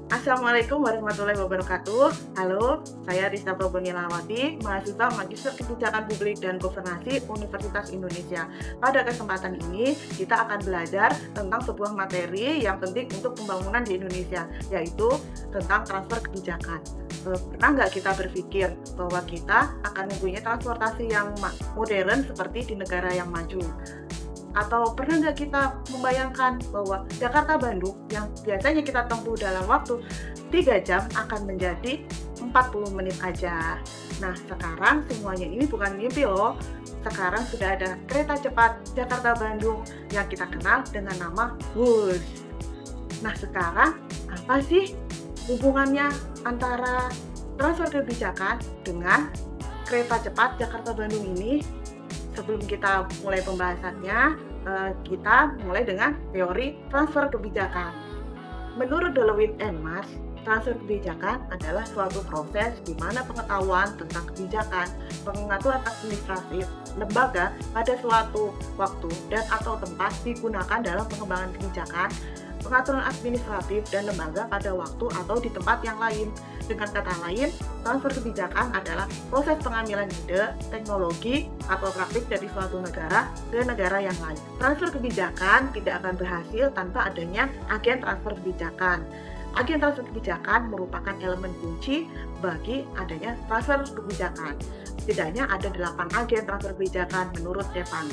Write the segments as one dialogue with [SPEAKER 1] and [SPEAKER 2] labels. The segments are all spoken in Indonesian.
[SPEAKER 1] Assalamualaikum warahmatullahi wabarakatuh. Halo, saya Rizka Probonilawati, mahasiswa Magister Kebijakan Publik dan Governasi Universitas Indonesia. Pada kesempatan ini, kita akan belajar tentang sebuah materi yang penting untuk pembangunan di Indonesia, yaitu tentang transfer kebijakan. Pernah nggak kita berpikir bahwa kita akan mempunyai transportasi yang modern seperti di negara yang maju? Atau pernah nggak kita membayangkan bahwa Jakarta-Bandung yang biasanya kita tempuh dalam waktu 3 jam akan menjadi 40 menit aja. Nah, sekarang semuanya ini bukan mimpi loh. Sekarang sudah ada kereta cepat Jakarta-Bandung yang kita kenal dengan nama WUS. Nah, sekarang apa sih hubungannya antara transfer kebijakan dengan kereta cepat Jakarta-Bandung ini? Sebelum kita mulai pembahasannya, kita mulai dengan teori transfer kebijakan. Menurut Deloitte and Marsh, transfer kebijakan adalah suatu proses di mana pengetahuan tentang kebijakan, pengaturan administratif, lembaga pada suatu waktu dan atau tempat digunakan dalam pengembangan kebijakan, pengaturan administratif dan lembaga pada waktu atau di tempat yang lain. Dengan kata lain, transfer kebijakan adalah proses pengambilan ide, teknologi, atau praktik dari suatu negara ke negara yang lain. Transfer kebijakan tidak akan berhasil tanpa adanya agen transfer kebijakan. Agen transfer kebijakan merupakan elemen kunci bagi adanya transfer kebijakan. Setidaknya ada 8 agen transfer kebijakan menurut Jepang.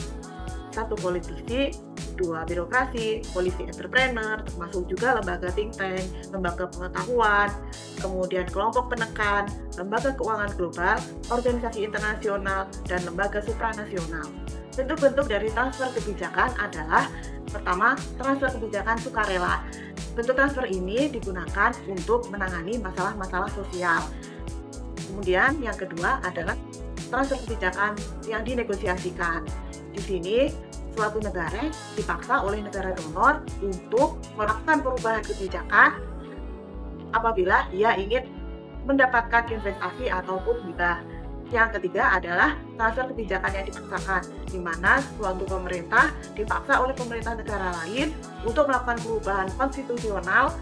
[SPEAKER 1] 1 politisi, 2 birokrasi, polisi entrepreneur, termasuk juga lembaga think tank, lembaga pengetahuan, kemudian kelompok penekan, lembaga keuangan global, organisasi internasional, dan lembaga supranasional. Bentuk-bentuk dari transfer kebijakan adalah pertama, transfer kebijakan sukarela. Bentuk transfer ini digunakan untuk menangani masalah-masalah sosial. Kemudian yang kedua adalah transfer kebijakan yang dinegosiasikan. Di sini suatu negara dipaksa oleh negara donor untuk melakukan perubahan kebijakan apabila ia ingin mendapatkan investasi ataupun hibah. Yang ketiga adalah transfer kebijakan yang dipaksakan, di mana suatu pemerintah dipaksa oleh pemerintah negara lain untuk melakukan perubahan konstitusional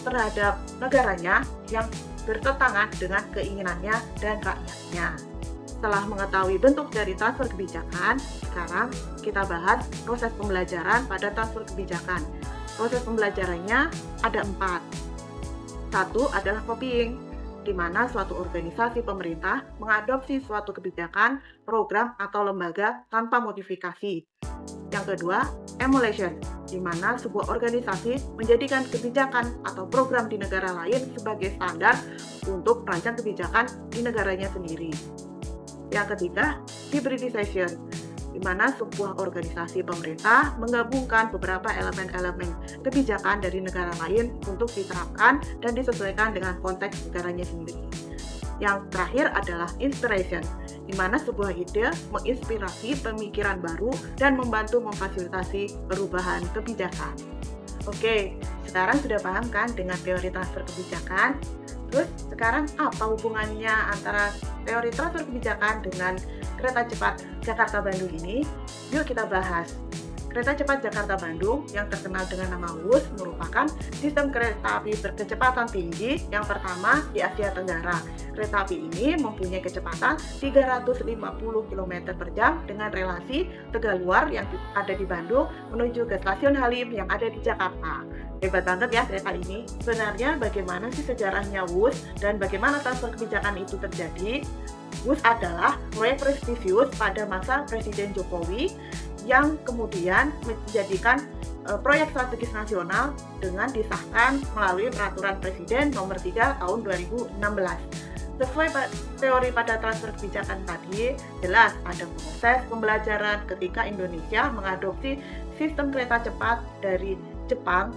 [SPEAKER 1] terhadap negaranya yang bertentangan dengan keinginannya dan rakyatnya. Setelah mengetahui bentuk dari transfer kebijakan, sekarang kita bahas proses pembelajaran pada transfer kebijakan. Proses pembelajarannya ada 4. 1 adalah copying, di mana suatu organisasi pemerintah mengadopsi suatu kebijakan, program, atau lembaga tanpa modifikasi. Yang kedua, emulation, di mana sebuah organisasi menjadikan kebijakan atau program di negara lain sebagai standar untuk merancang kebijakan di negaranya sendiri. Yang ketiga, hybridization, di mana sebuah organisasi pemerintah menggabungkan beberapa elemen-elemen kebijakan dari negara lain untuk diterapkan dan disesuaikan dengan konteks negaranya sendiri. Yang terakhir adalah inspiration, di mana sebuah ide menginspirasi pemikiran baru dan membantu memfasilitasi perubahan kebijakan. Oke, sekarang sudah paham kan dengan teori transfer kebijakan? Terus sekarang apa hubungannya antara teori transfer kebijakan dengan kereta cepat Jakarta-Bandung ini? Yuk kita bahas. Kereta cepat Jakarta-Bandung yang terkenal dengan nama WUS merupakan sistem kereta api berkecepatan tinggi yang pertama di Asia Tenggara. Kereta api ini mempunyai kecepatan 350 km per jam dengan relasi Tegaluar yang ada di Bandung menuju ke stasiun Halim yang ada di Jakarta. Hebat banget ya kereta ini. Sebenarnya bagaimana sih sejarahnya WUS dan bagaimana transfer kebijakan itu terjadi? WUS adalah proyek prestisius pada masa Presiden Jokowi yang kemudian menjadikan proyek strategis nasional dengan disahkan melalui peraturan Presiden nomor 3 tahun 2016. Sesuai teori pada transfer kebijakan tadi, jelas ada proses pembelajaran ketika Indonesia mengadopsi sistem kereta cepat dari Jepang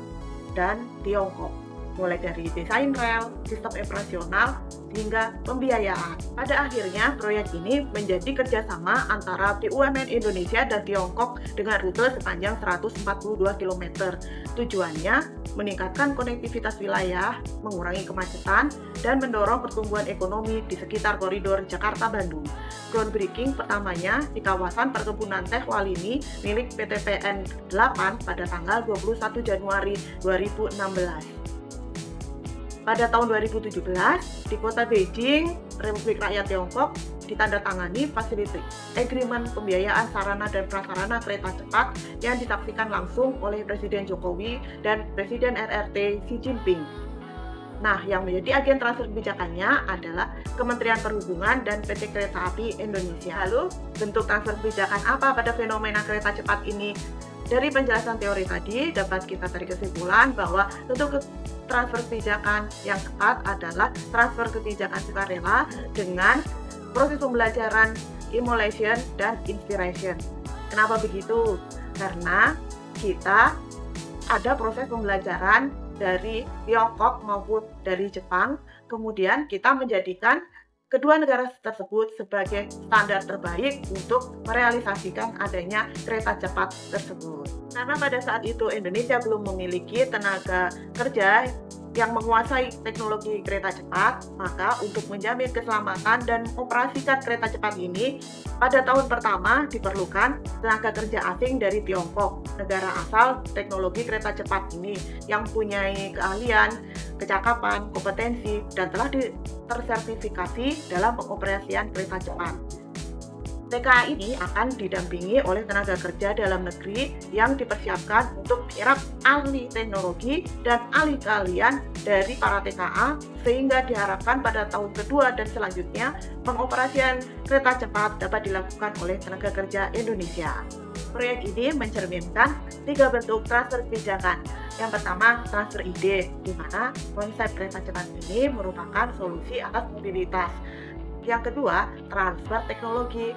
[SPEAKER 1] dan Tiongkok, mulai dari desain rel, sistem operasional, hingga pembiayaan. Pada akhirnya, proyek ini menjadi kerjasama antara BUMN Indonesia dan Tiongkok dengan rute sepanjang 142 km. Tujuannya meningkatkan konektivitas wilayah, mengurangi kemacetan, dan mendorong pertumbuhan ekonomi di sekitar koridor Jakarta-Bandung. Groundbreaking pertamanya di kawasan perkebunan teh Walini milik PT PN 8 pada tanggal 21 Januari 2016. Pada tahun 2017, di kota Beijing, Republik Rakyat Tiongkok, ditandatangani Facility Agreement pembiayaan sarana dan prasarana kereta cepat yang disaksikan langsung oleh Presiden Jokowi dan Presiden RRT Xi Jinping. Nah, yang menjadi agen transfer kebijakannya adalah Kementerian Perhubungan dan PT Kereta Api Indonesia. Lalu, bentuk transfer kebijakan apa pada fenomena kereta cepat ini? Dari penjelasan teori tadi, dapat kita tarik kesimpulan bahwa bentuk transfer kebijakan yang tepat adalah transfer kebijakan sukarela dengan proses pembelajaran, emulation, dan inspiration. Kenapa begitu? Karena kita ada proses pembelajaran dari Tiongkok maupun dari Jepang, kemudian kita menjadikan kedua negara tersebut sebagai standar terbaik untuk merealisasikan adanya kereta cepat tersebut. Karena pada saat itu Indonesia belum memiliki tenaga kerja yang menguasai teknologi kereta cepat, maka untuk menjamin keselamatan dan operasikan kereta cepat ini, pada tahun pertama diperlukan tenaga kerja asing dari Tiongkok, negara asal teknologi kereta cepat ini, yang mempunyai keahlian, kecakapan, kompetensi, dan telah tersertifikasi dalam pengoperasian kereta cepat. TKA ini akan didampingi oleh tenaga kerja dalam negeri yang dipersiapkan untuk menyerap ahli teknologi dan ahli keahlian dari para TKA, sehingga diharapkan pada tahun kedua dan selanjutnya pengoperasian kereta cepat dapat dilakukan oleh tenaga kerja Indonesia. Proyek ini mencerminkan 3 bentuk transfer kebijakan. Yang pertama, transfer ide, di mana konsep kereta cepat ini merupakan solusi atas mobilitas. Yang kedua, transfer teknologi,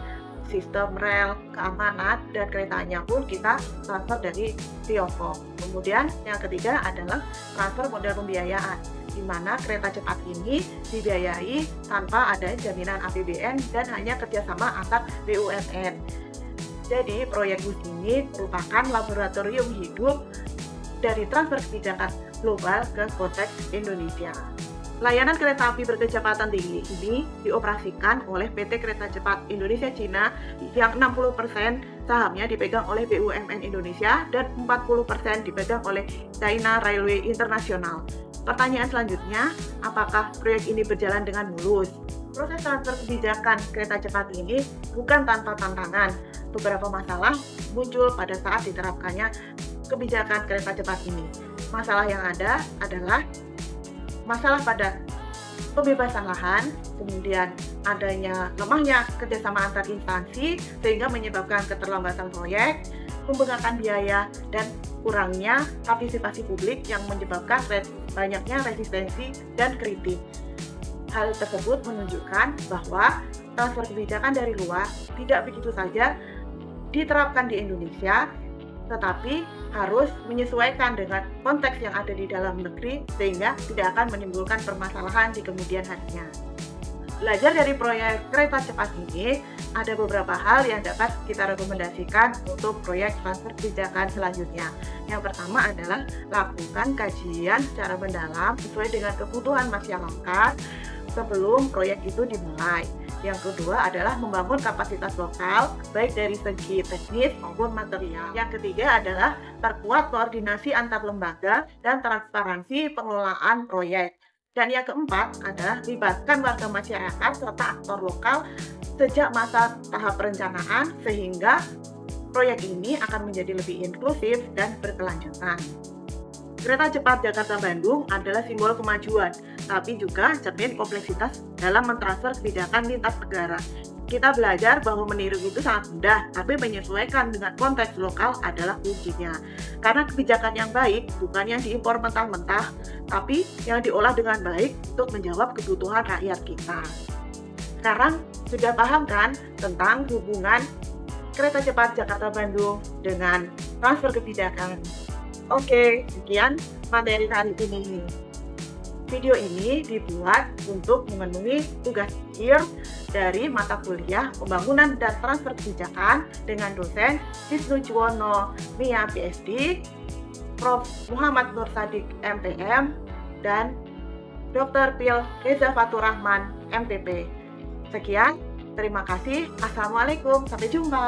[SPEAKER 1] sistem rel, keamanan, dan keretanya pun kita transfer dari Tiongkok. Kemudian yang ketiga adalah transfer model pembiayaan, di mana kereta cepat ini dibiayai tanpa ada jaminan APBN dan hanya kerjasama antar BUMN. Jadi proyek BUS ini merupakan laboratorium hidup dari transfer kebijakan global ke konteks Indonesia. Layanan kereta api berkecepatan tinggi ini dioperasikan oleh PT Kereta Cepat Indonesia Cina yang 60% sahamnya dipegang oleh BUMN Indonesia dan 40% dipegang oleh China Railway International. Pertanyaan selanjutnya, apakah proyek ini berjalan dengan mulus? Proses transfer kebijakan kereta cepat ini bukan tanpa tantangan. Beberapa masalah muncul pada saat diterapkannya kebijakan kereta cepat ini. Masalah yang ada adalah masalah pada pembebasan lahan, kemudian adanya lemahnya kerjasama antar instansi sehingga menyebabkan keterlambatan proyek, pembengkakan biaya, dan kurangnya partisipasi publik yang menyebabkan banyaknya resistensi dan kritik. Hal tersebut menunjukkan bahwa transfer kebijakan dari luar tidak begitu saja diterapkan di Indonesia, tetapi harus menyesuaikan dengan konteks yang ada di dalam negeri sehingga tidak akan menimbulkan permasalahan di kemudian harinya. Belajar dari proyek kereta cepat ini, ada beberapa hal yang dapat kita rekomendasikan untuk proyek transfer kebijakan selanjutnya. Yang pertama adalah lakukan kajian secara mendalam sesuai dengan kebutuhan masyarakat sebelum proyek itu dimulai. Yang kedua adalah membangun kapasitas lokal, baik dari segi teknis maupun material. Yang ketiga adalah perkuat koordinasi antar lembaga dan transparansi pengelolaan proyek. Dan yang keempat adalah libatkan warga masyarakat serta aktor lokal sejak masa tahap perencanaan sehingga proyek ini akan menjadi lebih inklusif dan berkelanjutan. Kereta cepat Jakarta-Bandung adalah simbol kemajuan, tapi juga cermin kompleksitas dalam mentransfer kebijakan lintas negara. Kita belajar bahwa meniru itu sangat mudah, tapi menyesuaikan dengan konteks lokal adalah kuncinya. Karena kebijakan yang baik bukan yang diimpor mentah-mentah, tapi yang diolah dengan baik untuk menjawab kebutuhan rakyat kita. Sekarang sudah paham kan tentang hubungan kereta cepat Jakarta-Bandung dengan transfer kebijakan? Oke, sekian materi hari ini. Video ini dibuat untuk memenuhi tugas akhir dari mata kuliah Pembangunan dan Transfer Kebijakan dengan dosen Wisnu Juwono Mia PhD, Prof. Muhammad Nur Sadik MPM, dan Dr. Pil Reza Fatur Rahman MPP. Sekian, terima kasih. Assalamualaikum, sampai jumpa.